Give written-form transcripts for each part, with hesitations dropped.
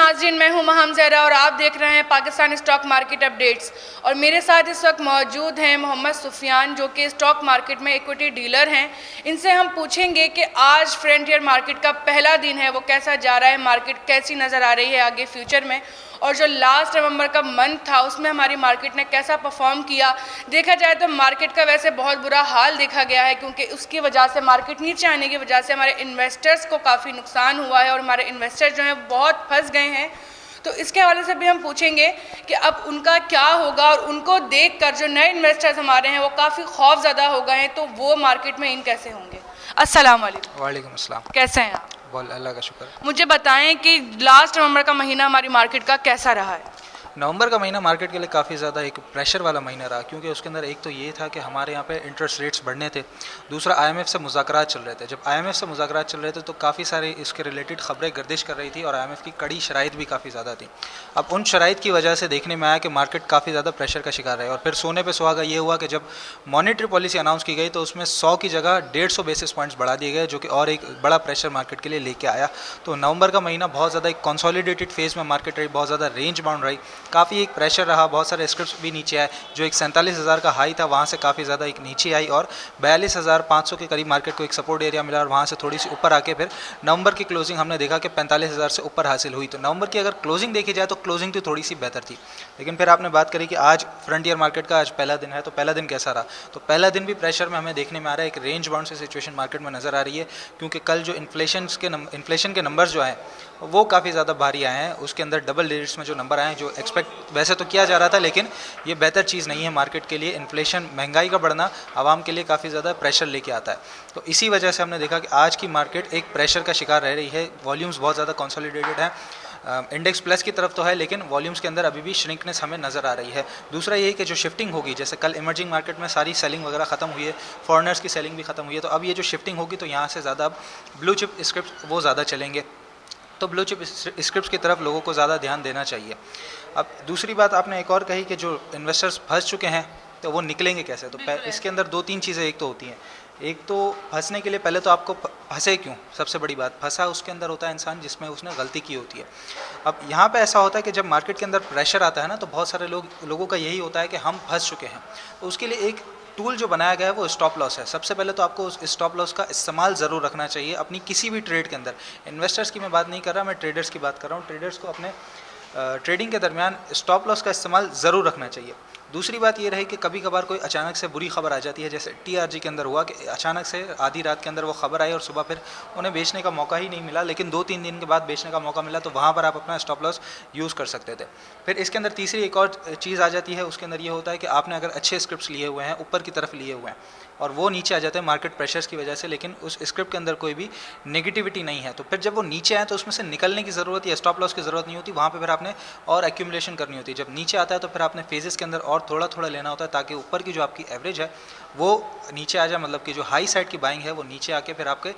नाज़रीन, मैं हूं महम ज़हरा और आप देख रहे हैं पाकिस्तान स्टॉक मार्केट अपडेट्स। और मेरे साथ इस वक्त मौजूद हैं मोहम्मद सुफियान, जो कि स्टॉक मार्केट में इक्विटी डीलर हैं। इनसे हम पूछेंगे कि आज फ्रंटियर मार्केट का पहला दिन है, वो कैसा जा रहा है, मार्केट कैसी नज़र आ रही है आगे फ्यूचर में, और जो लास्ट नवंबर का मंथ था उसमें हमारी मार्केट ने कैसा परफॉर्म किया। देखा जाए तो मार्केट का वैसे बहुत बुरा हाल देखा गया है, क्योंकि उसकी वजह से, मार्केट नीचे आने की वजह से हमारे इन्वेस्टर्स को काफ़ी नुकसान हुआ है और हमारे इन्वेस्टर जो हैं बहुत फंस गए हैं। तो इसके हवाले से भी हम पूछेंगे कि अब उनका क्या होगा, और उनको देखकर जो नए इन्वेस्टर्स हमारे हैं वो काफ़ी खौफज़दा हो गए हैं, तो वो मार्केट में इन कैसे होंगे। अस्सलाम वालेकुम। वालेकुम अस्सलाम। कैसे हैं आप? बोल, अल्लाह का शुक्र। मुझे बताएं कि लास्ट नवंबर का महीना हमारी मार्केट का कैसा रहा है। नवंबर का महीना मार्केट के लिए काफ़ी ज़्यादा एक प्रेशर वाला महीना रहा, क्योंकि उसके अंदर एक तो ये था कि हमारे यहाँ पे इंटरेस्ट रेट्स बढ़ने थे, दूसरा आईएमएफ से मुज़ाकरात चल रहे थे। जब आईएमएफ से मुज़ाकरात चल रहे थे तो काफ़ी सारे इसके रिलेटेड ख़बरें गर्दिश कर रही थी और आईएमएफ की कड़ी शराइत भी काफ़ी ज़्यादा थी। अब उन शराइत की वजह से देखने में आया कि मार्केट काफ़ी ज़्यादा प्रेशर का शिकार है। और फिर सोने पर सुहागा ये हुआ कि जब मॉनेटरी पॉलिसी अनाउंस की गई तो उसमें 100 की जगह 150 बेसिस पॉइंट्स बढ़ा दिए गए, जो कि और एक बड़ा प्रेशर मार्केट के लिए लेके आया। तो नवंबर का महीना बहुत ज़्यादा एक कंसोलिडेटेड फेज़ में मार्केट रही, बहुत ज़्यादा रेंज बाउंड रही, काफ़ी एक प्रेशर रहा। बहुत सारे स्क्रिप्ट्स भी नीचे आए, जो एक 47,000 का हाई था वहाँ से काफ़ी ज़्यादा एक नीचे आई और 42,500 के करीब मार्केट को एक सपोर्ट एरिया मिला, और वहाँ से थोड़ी सी ऊपर आके फिर नवंबर की क्लोजिंग हमने देखा कि 45,000 से ऊपर हासिल हुई। तो नवंबर की अगर क्लोजिंग देखी जाए तो क्लोजिंग तो थोड़ी सी बेहतर थी। लेकिन फिर आपने बात करी कि आज फ्रंटियर मार्केट का आज पहला दिन है, तो पहला दिन कैसा रहा। तो पहला दिन भी प्रेशर में हमें देखने में आ रहा है, एक रेंज बाउंड से सिचुएशन मार्केट में नज़र आ रही है, क्योंकि कल जो इन्फ्लेशन के नंबर्स जो आए वो काफ़ी ज़्यादा भारी आए हैं। उसके अंदर डबल डिजिट्स में जो नंबर आए हैं, जो एक्सपेक्ट वैसे तो किया जा रहा था, लेकिन ये बेहतर चीज़ नहीं है मार्केट के लिए। इन्फ्लेशन, महंगाई का बढ़ना आवाम के लिए काफ़ी ज़्यादा प्रेशर लेके आता है। तो इसी वजह से हमने देखा कि आज की मार्केट एक प्रेशर का शिकार रह रही है। वॉल्यूम्स बहुत ज़्यादा कंसोलिडेटेड है, इंडेक्स प्लस की तरफ तो है, लेकिन वॉल्यूम्स के अंदर अभी भी श्रिंकनेस हमें नज़र आ रही है। दूसरा ये कि जो शिफ्टिंग होगी, जैसे कल इमर्जिंग मार्केट में सारी सेलिंग वगैरह ख़त्म हुई है, फॉरेनर्स की सेलिंग भी ख़त्म हुई है, तो अब ये जो शिफ्टिंग होगी तो यहाँ से ज़्यादा अब ब्लू चिप स्क्रिप्ट वो ज़्यादा चलेंगे, तो ब्लू चिप स्क्रिप्ट्स की तरफ लोगों को ज़्यादा ध्यान देना चाहिए। अब दूसरी बात आपने एक और कही कि जो इन्वेस्टर्स फंस चुके हैं तो वो निकलेंगे कैसे। तो इसके अंदर दो तीन चीज़ें एक तो होती हैं। एक तो फंसने के लिए पहले तो आपको फंसे क्यों, सबसे बड़ी बात, फंसा उसके अंदर होता है इंसान जिसमें उसने गलती की होती है। अब यहाँ पे ऐसा होता है कि जब मार्केट के अंदर प्रेशर आता है ना, तो बहुत सारे लोगों का यही होता है कि हम फंस चुके हैं। तो उसके लिए एक टूल जो बनाया गया है वो स्टॉप लॉस है। सबसे पहले तो आपको उस स्टॉप लॉस का इस्तेमाल ज़रूर रखना चाहिए अपनी किसी भी ट्रेड के अंदर। इन्वेस्टर्स की मैं बात नहीं कर रहा, मैं ट्रेडर्स की बात कर रहा हूँ। ट्रेडर्स को अपने ट्रेडिंग के दरमियान स्टॉप लॉस का इस्तेमाल ज़रूर रखना चाहिए। दूसरी बात ये रही कि कभी कभार कोई अचानक से बुरी खबर आ जाती है, जैसे टीआरजी के अंदर हुआ कि अचानक से आधी रात के अंदर वो खबर आई और सुबह फिर उन्हें बेचने का मौका ही नहीं मिला, लेकिन 2-3 दिन के बाद बेचने का मौका मिला, तो वहाँ पर आप अपना स्टॉप लॉस यूज़ कर सकते थे। फिर इसके अंदर तीसरी एक और चीज़ आ जाती है, उसके अंदर ये होता है कि आपने अगर अच्छे स्क्रिप्ट्स लिए हुए हैं, ऊपर की तरफ लिए हुए हैं, और वो नीचे आ जाते हैं मार्केट प्रेशर्स की वजह से, लेकिन उस स्क्रिप्ट के अंदर कोई भी नेगेटिविटी नहीं है, तो फिर जब वो नीचे आए तो उसमें से निकलने की ज़रूरत या स्टॉप लॉस की ज़रूरत नहीं होती। वहाँ पे फिर आपने और एक्यूमुलेशन करनी होती है। जब नीचे आता है तो फिर आपने फेजेस के अंदर और थोड़ा थोड़ा लेना होता है, ताकि ऊपर की जो आपकी एवरेज है वो नीचे आ जाए, मतलब कि जो हाई साइड की बाइंग है वो नीचे आके फिर आपके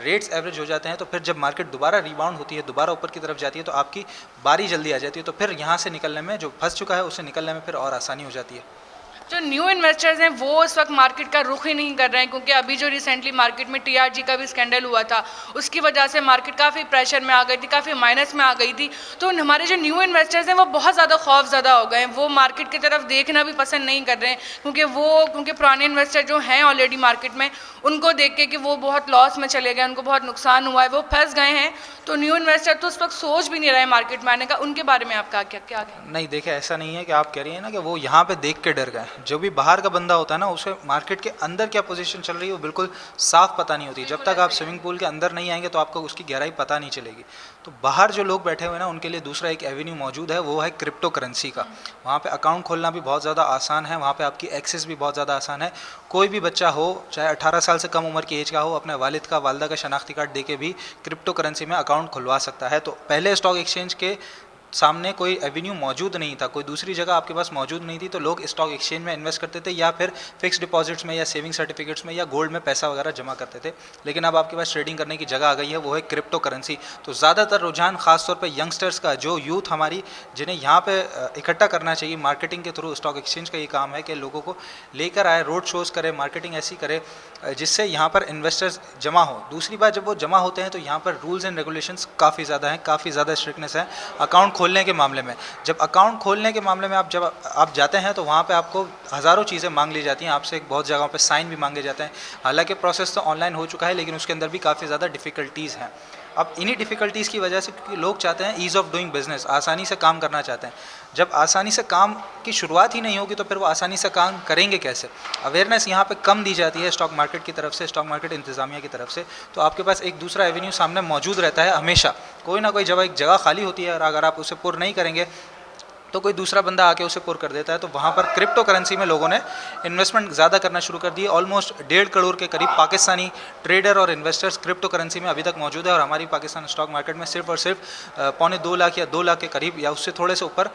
रेट्स एवरेज हो जाते हैं। तो फिर जब मार्केट दोबारा रिबाउंड होती है, दोबारा ऊपर की तरफ जाती है, तो आपकी बारी जल्दी आ जाती है। तो फिर यहाँ से निकलने में, जो फंस चुका है उससे निकलने में फिर और आसानी हो जाती है। जो न्यू इन्वेस्टर्स हैं वो इस वक्त मार्केट का रुख ही नहीं कर रहे हैं, क्योंकि अभी जो रिसेंटली मार्केट में टीआरजी का भी स्कैंडल हुआ था, उसकी वजह से मार्केट काफ़ी प्रेशर में आ गई थी, काफ़ी माइनस में आ गई थी। तो हमारे जो न्यू इन्वेस्टर्स हैं वो बहुत ज़्यादा खौफज़दा हो गए हैं, वो मार्केट की तरफ देखना भी पसंद नहीं कर रहे हैं, क्योंकि पुराने इन्वेस्टर जो हैं ऑलरेडी मार्केट में, उनको देख के कि वो बहुत लॉस में चले गए, उनको बहुत नुकसान हुआ है, वो फंस गए हैं। तो न्यू इन्वेस्टर तो उस वक्त सोच भी नहीं रहे मार्केट में आने का। उनके बारे में आपका क्या क्या है? नहीं, देखिए ऐसा नहीं है कि आप कह रही हैं ना कि वो यहाँ पे देख के डर गए। जो भी बाहर का बंदा होता है ना, उसे मार्केट के अंदर क्या पोजीशन चल रही है वो बिल्कुल साफ पता नहीं होती। जब तक आप स्विमिंग पूल के अंदर नहीं आएंगे तो आपको उसकी गहराई पता नहीं चलेगी। तो बाहर जो लोग बैठे हुए हैं ना, उनके लिए दूसरा एक एवेन्यू मौजूद है, वो है क्रिप्टो करेंसी का। वहाँ पे अकाउंट खोलना भी बहुत ज़्यादा आसान है, वहाँ पे आपकी एक्सेस भी बहुत ज़्यादा आसान है। कोई भी बच्चा हो, चाहे 18 साल से कम उम्र की एज का हो, अपने वालिद का, वालदा का शनाख्ती कार्ड दे के भी क्रिप्टो करेंसी में अकाउंट खुलवा सकता है। तो पहले स्टॉक एक्सचेंज के सामने कोई एवेन्यू मौजूद नहीं था, कोई दूसरी जगह आपके पास मौजूद नहीं थी, तो लोग स्टॉक एक्सचेंज में इन्वेस्ट करते थे या फिर फिक्स डिपॉजिट्स में या सेविंग सर्टिफिकेट्स में या गोल्ड में पैसा वगैरह जमा करते थे। लेकिन अब आपके पास ट्रेडिंग करने की जगह आ गई है, वो है क्रिप्टो करेंसी। तो ज़्यादातर रुझान खासतौर पर यंगस्टर्स का, जो यूथ हमारी, जिन्हें यहाँ पे इकट्ठा करना चाहिए मार्केटिंग के थ्रू। स्टॉक एक्सचेंज का ये काम है कि लोगों को लेकर आए, रोड शोज़ करे, मार्केटिंग ऐसी करे जिससे यहाँ पर इन्वेस्टर्स जमा हो। दूसरी बात, जब वो जमा होते हैं तो यहाँ पर रूल्स एंड रेगुलेशंस काफ़ी ज़्यादा हैं, काफ़ी ज़्यादा स्ट्रिक्टनेस है अकाउंट खोलने के मामले में। जब अकाउंट खोलने के मामले में आप जाते हैं तो वहाँ पे आपको हज़ारों चीज़ें मांग ली जाती हैं आपसे, बहुत जगहों पे साइन भी मांगे जाते हैं। हालांकि प्रोसेस तो ऑनलाइन हो चुका है, लेकिन उसके अंदर भी काफ़ी ज़्यादा डिफ़िकल्टीज़ हैं। अब इन्हीं डिफ़िकल्टीज़ की वजह से, क्योंकि लोग चाहते हैं ईज़ ऑफ डूइंग बिजनेस, आसानी से काम करना चाहते हैं। जब आसानी से काम की शुरुआत ही नहीं होगी तो फिर वो आसानी से काम करेंगे कैसे? अवेयरनेस यहाँ पे कम दी जाती है स्टॉक मार्केट की तरफ से, स्टॉक मार्केट इंतज़ामिया की तरफ से। तो आपके पास एक दूसरा एवेन्यू सामने मौजूद रहता है हमेशा। कोई ना कोई जब एक जगह खाली होती है और अगर आप उसे पुर नहीं करेंगे तो कोई दूसरा बंदा आके उसे पुर कर देता है। तो वहाँ पर क्रिप्टो करेंसी में लोगों ने इन्वेस्टमेंट ज़्यादा करना शुरू कर दी है। ऑलमोस्ट 1.5 करोड़ के करीब पाकिस्तानी ट्रेडर और इन्वेस्टर्स क्रिप्टो करेंसी में अभी तक मौजूद है। और हमारी पाकिस्तान स्टॉक मार्केट में सिर्फ और सिर्फ 1.25 लाख या 2 लाख के करीब या उससे थोड़े से ऊपर,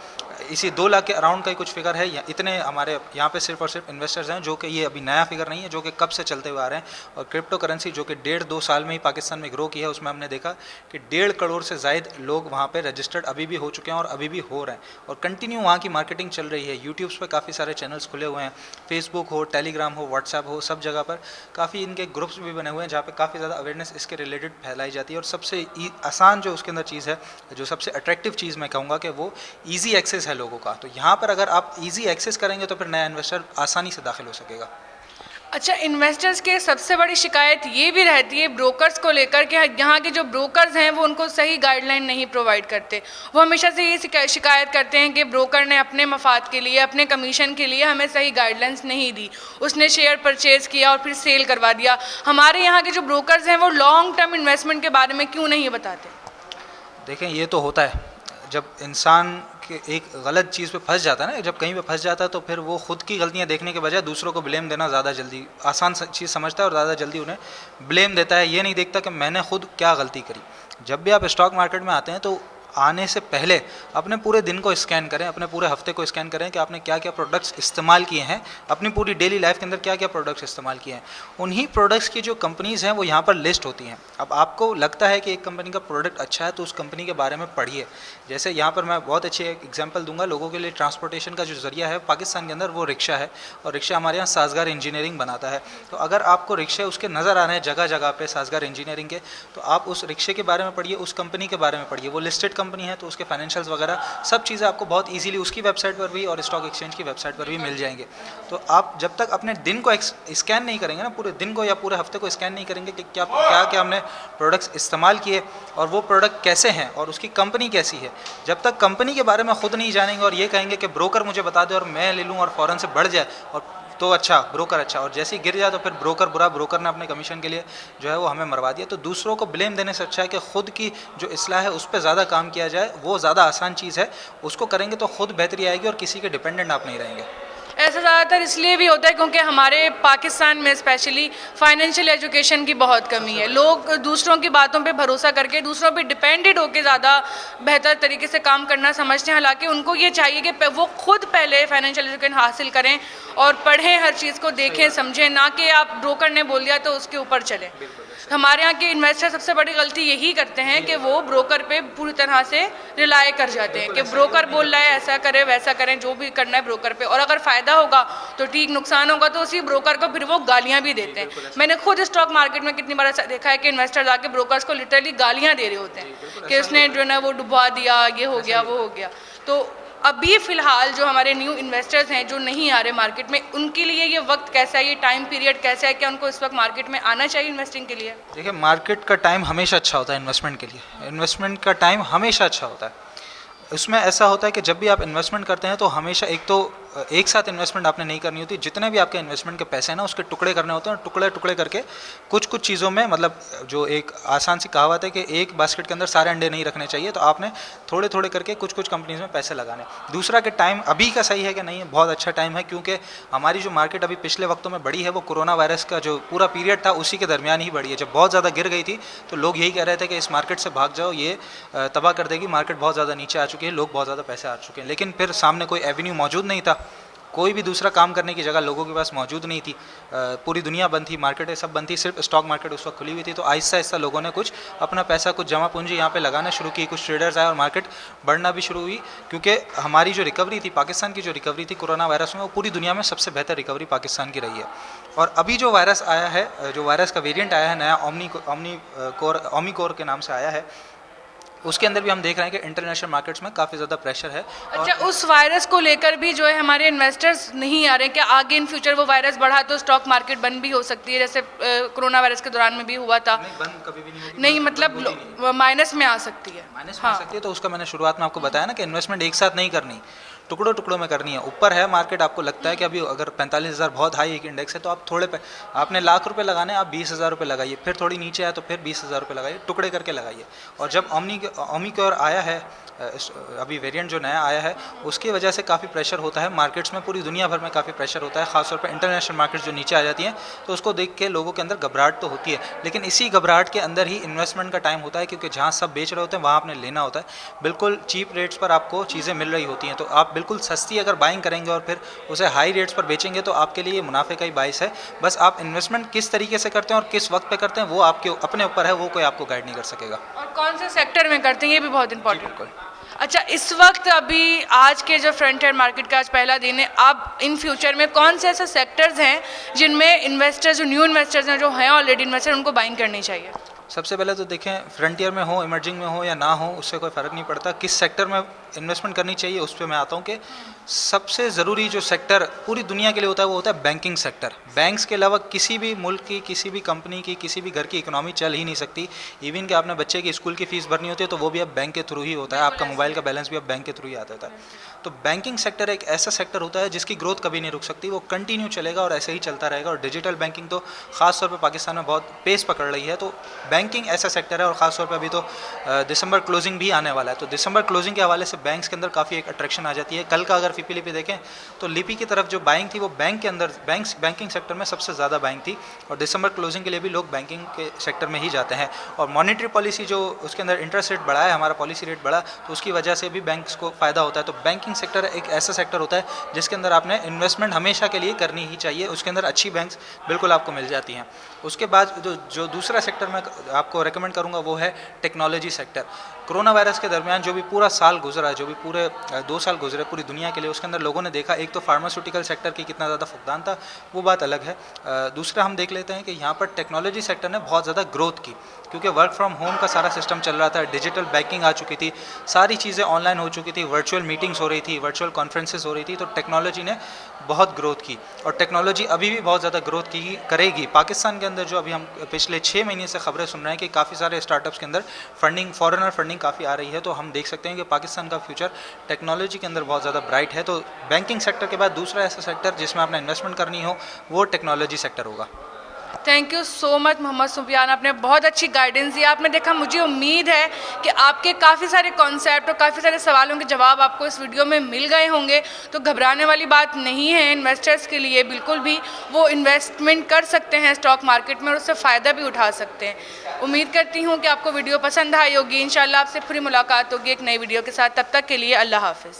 इसी 2 लाख के अराउंड का ही कुछ फिगर है। इतने हमारे यहाँ पे सिर्फ और सिर्फ इन्वेस्टर्स हैं, जो कि ये अभी नया फिगर नहीं है, जो कि कब से चलते हुए आ रहे हैं। और क्रिप्टो करेंसी जो कि 1.5-2 साल में ही पाकिस्तान में ग्रो की है, उसमें हमने देखा कि 1.5 करोड़ से ज़ायद लोग वहाँ पे रजिस्टर्ड अभी भी हो चुके हैं और अभी भी हो रहे हैं। और कंटिन्यू वहाँ की मार्केटिंग चल रही है। यूट्यूब्स पे काफ़ी सारे चैनल्स खुले हुए हैं, फेसबुक हो, टेलीग्राम हो, व्हाट्सएप हो, सब जगह पर काफ़ी इनके ग्रुप्स भी बने हुए हैं जहाँ पे काफ़ी ज़्यादा अवेयरनेस इसके रिलेटेड फैलाई जाती है। और सबसे आसान जो उसके अंदर चीज़ है, जो सबसे अट्रैक्टिव चीज़ मैं कहूँगा कि वो ईजी एक्सेस है लोगों का। तो यहाँ पर अगर आप ईजी एक्सेस करेंगे तो फिर नया इन्वेस्टर आसानी से दाखिल हो सकेगा। अच्छा, इन्वेस्टर्स के सबसे बड़ी शिकायत ये भी रहती है ब्रोकर्स को लेकर कि यहाँ के जो ब्रोकर्स हैं वो उनको सही गाइडलाइन नहीं प्रोवाइड करते। वो हमेशा से ये शिकायत करते हैं कि ब्रोकर ने अपने मफाद के लिए, अपने कमीशन के लिए हमें सही गाइडलाइंस नहीं दी, उसने शेयर परचेज़ किया और फिर सेल करवा दिया। हमारे यहाँ के जो ब्रोकर्स हैं वो लॉन्ग टर्म इन्वेस्टमेंट के बारे में क्यों नहीं बताते? देखें, ये तो होता है जब इंसान के एक गलत चीज़ पे फंस जाता है ना, जब कहीं पे फंस जाता है तो फिर वो खुद की गलतियां देखने के बजाय दूसरों को ब्लेम देना ज़्यादा जल्दी आसान चीज़ समझता है और ज़्यादा जल्दी उन्हें ब्लेम देता है। ये नहीं देखता कि मैंने खुद क्या गलती करी। जब भी आप स्टॉक मार्केट में आते हैं तो आने से पहले अपने पूरे दिन को स्कैन करें, अपने पूरे हफ्ते को स्कैन करें कि आपने क्या क्या प्रोडक्ट्स इस्तेमाल किए हैं, अपनी पूरी डेली लाइफ के अंदर क्या क्या प्रोडक्ट्स इस्तेमाल किए हैं। उन्हीं प्रोडक्ट्स की जो कंपनीज़ हैं वो यहाँ पर लिस्ट होती हैं। अब आपको लगता है कि एक कंपनी का प्रोडक्ट अच्छा है तो उस कंपनी के बारे में पढ़िए। जैसे यहाँ पर मैं बहुत अच्छी एक एग्जाम्पल दूंगा। लोगों के लिए ट्रांसपोर्टेशन का जो ज़रिया है पाकिस्तान के अंदर वो रिक्शा है, और रिक्शा हमारे यहाँ साजगार इंजीनियरिंग बनाता है। तो अगर आपको रिक्शे उसके नज़र आ रहे हैं जगह जगह पे साजगार इंजीनियरिंग के, तो आप उस रिक्शे के बारे में पढ़िए, उस कंपनी के बारे में पढ़िए। वो लिस्टेड कंपनी है तो उसके फाइनेंशियल्स वगैरह सब चीज़ें आपको बहुत इजीली उसकी वेबसाइट पर भी और स्टॉक एक्सचेंज की वेबसाइट पर भी मिल जाएंगे। तो आप जब तक अपने दिन को स्कैन नहीं करेंगे ना, पूरे दिन को या पूरे हफ्ते को स्कैन नहीं करेंगे कि क्या क्या हमने प्रोडक्ट्स इस्तेमाल किए और वो प्रोडक्ट कैसे हैं और उसकी कंपनी कैसी है, जब तक कंपनी के बारे में खुद नहीं जानेंगे और ये कहेंगे कि ब्रोकर मुझे बता दे और मैं ले लूँ और फ़ौरन से बढ़ जाए और तो अच्छा ब्रोकर अच्छा, और जैसे ही गिर जाए तो फिर ब्रोकर बुरा, ब्रोकर ने अपने कमीशन के लिए जो है वो हमें मरवा दिया। तो दूसरों को ब्लेम देने से अच्छा है कि खुद की जो इस्लाह है उस पर ज़्यादा काम किया जाए। वो ज़्यादा आसान चीज़ है, उसको करेंगे तो खुद बेहतरी आएगी और किसी के डिपेंडेंट आप नहीं रहेंगे। ऐसा ज़्यादातर इसलिए भी होता है क्योंकि हमारे पाकिस्तान में स्पेशली फाइनेंशियल एजुकेशन की बहुत कमी है। लोग दूसरों की बातों पे भरोसा करके दूसरों पे डिपेंडेड होकर ज़्यादा बेहतर तरीके से काम करना समझते हैं। हालांकि उनको ये चाहिए कि वो खुद पहले फाइनेंशियल एजुकेशन हासिल करें और पढ़ें, हर चीज़ को देखें समझें, ना कि आप ब्रोकर ने बोल दिया तो उसके ऊपर चलें। हमारे यहाँ के इन्वेस्टर सबसे बड़ी गलती यही करते हैं कि वो ब्रोकर पे पूरी तरह से रिलाय कर जाते हैं कि ब्रोकर बोल रहा है ऐसा करें वैसा करें, जो भी करना है ब्रोकर पे, और अगर फ़ायदा होगा तो ठीक, नुकसान होगा तो उसी ब्रोकर को फिर वो गालियाँ भी देते हैं। मैंने खुद स्टॉक मार्केट में कितनी बार ऐसा देखा है कि इन्वेस्टर आके ब्रोकर्स को लिटरली गालियाँ दे रहे होते हैं कि उसने जो है ना वो डुबा दिया, ये हो गया वो हो गया। तो अभी फ़िलहाल जो हमारे न्यू इन्वेस्टर्स हैं जो नहीं आ रहे मार्केट में, उनके लिए ये वक्त कैसा है, ये टाइम पीरियड कैसा है, क्या उनको इस वक्त मार्केट में आना चाहिए इन्वेस्टिंग के लिए? देखिए, मार्केट का टाइम हमेशा अच्छा होता है इन्वेस्टमेंट के लिए। इन्वेस्टमेंट का टाइम हमेशा अच्छा होता है। उसमें ऐसा होता है कि जब भी आप इन्वेस्टमेंट करते हैं तो हमेशा एक तो एक साथ इन्वेस्टमेंट आपने नहीं करनी होती। जितने भी आपके इन्वेस्टमेंट के पैसे हैं ना, उसके टुकड़े करने होते हैं, टुकड़े टुकड़े करके कुछ कुछ चीज़ों में, मतलब जो एक आसान सी कहावत है कि एक बास्केट के अंदर सारे अंडे नहीं रखने चाहिए, तो आपने थोड़े थोड़े करके कुछ कुछ कंपनीज में पैसे लगाने। दूसरा कि टाइम अभी का सही है कि नहीं है, बहुत अच्छा टाइम है, क्योंकि हमारी जो मार्केट अभी पिछले वक्तों में बढ़ी है वो कोरोना वायरस का जो पूरा पीरियड था उसी के दरमियान ही बढ़ी है। जब बहुत ज़्यादा गिर गई थी तो लोग यही कह रहे थे कि इस मार्केट से भाग जाओ, ये तबाह कर देगी, मार्केट बहुत ज़्यादा नीचे आ चुकी है, लोग बहुत ज़्यादा पैसे आ चुके हैं। लेकिन फिर सामने कोई एवेन्यू मौजूद नहीं था, कोई भी दूसरा काम करने की जगह लोगों के पास मौजूद नहीं थी, पूरी दुनिया बंद थी, मार्केटें सब बंद थी, सिर्फ स्टॉक मार्केट उस वक्त खुली हुई थी। तो आहिस्ता आहिस्ता लोगों ने कुछ अपना पैसा, कुछ जमा पूंजी यहाँ पे लगाना शुरू की, कुछ ट्रेडर्स आए और मार्केट बढ़ना भी शुरू हुई। क्योंकि हमारी जो रिकवरी थी, पाकिस्तान की जो रिकवरी थी कोरोना वायरस में, वो पूरी दुनिया में सबसे बेहतर रिकवरी पाकिस्तान की रही है। और अभी जो वायरस आया है, जो वायरस का वेरिएंट आया है नया, ओमिक्रॉन के नाम से आया है, उसके अंदर भी हम देख रहे हैं कि इंटरनेशनल मार्केट्स में काफ़ी ज़्यादा प्रेशर है। अच्छा, उस वायरस को लेकर भी जो है हमारे इन्वेस्टर्स नहीं आ रहे हैं कि आगे इन फ्यूचर वो वायरस बढ़ा तो स्टॉक मार्केट बंद भी हो सकती है, जैसे कोरोना वायरस के दौरान में भी हुआ था? नहीं, बंद कभी भी नहीं होगी। नहीं, मतलब माइनस में आ सकती है। माइनस में आ सकती है, तो उसका मैंने शुरुआत में आपको बताया ना कि इन्वेस्टमेंट एक साथ नहीं करनी, टुकड़ों टुकड़ों में करनी है। ऊपर है मार्केट, आपको लगता है कि अभी अगर 45,000 बहुत हाई एक इंडेक्स है, तो आप थोड़े पे, आपने लाख रुपए लगाने, आप 20,000 रुपये लगाइए, फिर थोड़ी नीचे आए तो फिर 20,000 रुपये लगाइए, टुकड़े करके लगाइए। और जब ओमिक्रॉन आया है, अभी वेरिएंट जो नया आया है, उसकी वजह से काफ़ी प्रेशर होता है मार्केट्स में, पूरी दुनिया भर में काफ़ी प्रेशर होता है, खासतौर पर इंटरनेशनल मार्केट्स जो नीचे आ जाती हैं, तो उसको देख के लोगों के अंदर घबराहट तो होती है। लेकिन इसी घबराहट के अंदर ही इन्वेस्टमेंट का टाइम होता है, क्योंकि जहाँ सब बेच रहे होते हैं वहाँ आपने लेना होता है। बिल्कुल चीप रेट्स पर आपको चीज़ें मिल रही होती हैं, तो आप बिल्कुल सस्ती अगर बाइंग करेंगे और फिर उसे हाई रेट्स पर बेचेंगे तो आपके लिए मुनाफे का ही बाइस है। बस आप इन्वेस्टमेंट किस तरीके से करते हैं और किस वक्त पे करते हैं वो आपके अपने ऊपर है, वो कोई आपको गाइड नहीं कर सकेगा। और कौन से सेक्टर में करते हैं ये भी बहुत इंपॉर्टेंट। अच्छा, इस वक्त अभी आज के जो फ्रंट एंड मार्केट का आज पहला दिन है, आप इन फ्यूचर में कौन से ऐसे सेक्टर्स हैं जिनमें इन्वेस्टर्स, जो न्यू इन्वेस्टर्स हैं, जो हैं ऑलरेडी इन्वेस्टर, उनको बाइंग करनी चाहिए? सबसे पहले तो देखें, फ्रंटियर में हो, इमर्जिंग में हो या ना हो, उससे कोई फ़र्क नहीं पड़ता। किस सेक्टर में इन्वेस्टमेंट करनी चाहिए उस पर मैं आता हूँ कि सबसे ज़रूरी जो सेक्टर पूरी दुनिया के लिए होता है वो होता है बैंकिंग सेक्टर। बैंक्स के अलावा किसी भी मुल्क की, किसी भी कंपनी की, किसी भी घर की इकोनॉमी चल ही नहीं सकती। इवन कि आपने बच्चे की स्कूल की फ़ीस भरनी होती है तो वो भी अब बैंक के थ्रू ही होता है, आपका मोबाइल का बैलेंस भी अब बैंक के थ्रू ही आता है। तो बैंकिंग सेक्टर एक ऐसा सेक्टर होता है जिसकी ग्रोथ कभी नहीं रुक सकती, वो कंटिन्यू चलेगा और ऐसे ही चलता रहेगा। और डिजिटल बैंकिंग तो ख़ास तौर पर पाकिस्तान में बहुत पेस पकड़ रही है। तो बैंकिंग ऐसा सेक्टर है, और ख़ास तौर पर अभी तो दिसंबर क्लोजिंग भी आने वाला है, तो दिसंबर क्लोजिंग के हवाले से बैंक्स के अंदर काफ़ी एक अट्रैक्शन आ जाती है। कल का अगर फिपी लिपि देखें तो लिपि की तरफ जो बाइंग थी वो बैंक के अंदर, बैंकिंग सेक्टर में सबसे ज़्यादा बाइंग थी, और दिसंबर क्लोजिंग के लिए भी लोग बैंकिंग के सेक्टर में ही जाते हैं। और मॉनेटरी पॉलिसी जो उसके अंदर इंटरेस्ट रेट बढ़ा है, हमारा पॉलिसी रेट बढ़ा, तो उसकी वजह से भी बैंक्स को फ़ायदा होता है। तो बैंकिंग सेक्टर एक ऐसा सेक्टर होता है जिसके अंदर आपने इन्वेस्टमेंट हमेशा के लिए करनी ही चाहिए, उसके अंदर अच्छी बैंक्स बिल्कुल आपको मिल जाती हैं। उसके बाद जो दूसरा सेक्टर मैं आपको रेकमेंड करूँगा वो है टेक्नोलॉजी सेक्टर। कोरोना वायरस के दरमियान जो भी पूरा साल गुजरा, जो भी पूरे 2 साल गुजरे पूरी दुनिया के लिए, उसके अंदर लोगों ने देखा एक तो फार्मास्यूटिकल सेक्टर की कितना ज़्यादा फुकदान था, वो बात अलग है। दूसरा हम देख लेते हैं कि यहाँ पर टेक्नोलॉजी सेक्टर ने बहुत ज़्यादा ग्रोथ की, क्योंकि वर्क फ्रॉम होम का सारा सिस्टम चल रहा था, डिजिटल बैंकिंग आ चुकी थी, सारी चीज़ें ऑनलाइन हो चुकी थी, वर्चुअल मीटिंग्स हो रही थी, वर्चुअल कॉन्फ्रेंसेस हो रही थी। तो टेक्नोलॉजी ने बहुत ग्रोथ की, और टेक्नोलॉजी अभी भी बहुत ज़्यादा ग्रोथ की करेगी। पाकिस्तान के अंदर जो अभी हम पिछले 6 महीने से खबरें सुन रहे हैं कि काफ़ी सारे स्टार्टअप्स के अंदर फंडिंग, फॉरेनर फंडिंग काफ़ी आ रही है, तो हम देख सकते हैं कि पाकिस्तान का फ्यूचर टेक्नोलॉजी के अंदर बहुत ज़्यादा ब्राइट है। तो बैंकिंग सेक्टर के बाद दूसरा ऐसा सेक्टर जिसमें आपने इन्वेस्टमेंट करनी हो वो टेक्नोलॉजी सेक्टर होगा। Thank you so much Mohammad Sufiyan, आपने बहुत अच्छी गाइडेंस दी। आपने देखा, मुझे उम्मीद है कि आपके काफ़ी सारे कॉन्सेप्ट और काफ़ी सारे सवालों के जवाब आपको इस वीडियो में मिल गए होंगे। तो घबराने वाली बात नहीं है इन्वेस्टर्स के लिए, बिल्कुल भी वो इन्वेस्टमेंट कर सकते हैं स्टॉक मार्केट में और उससे फ़ायदा भी उठा सकते हैं। उम्मीद करती हूँ कि आपको वीडियो पसंद आई होगी। इंशाल्लाह आपसे फिर मुलाकात होगी एक नई वीडियो के साथ। तब तक के लिए अल्लाह हाफ़िज़।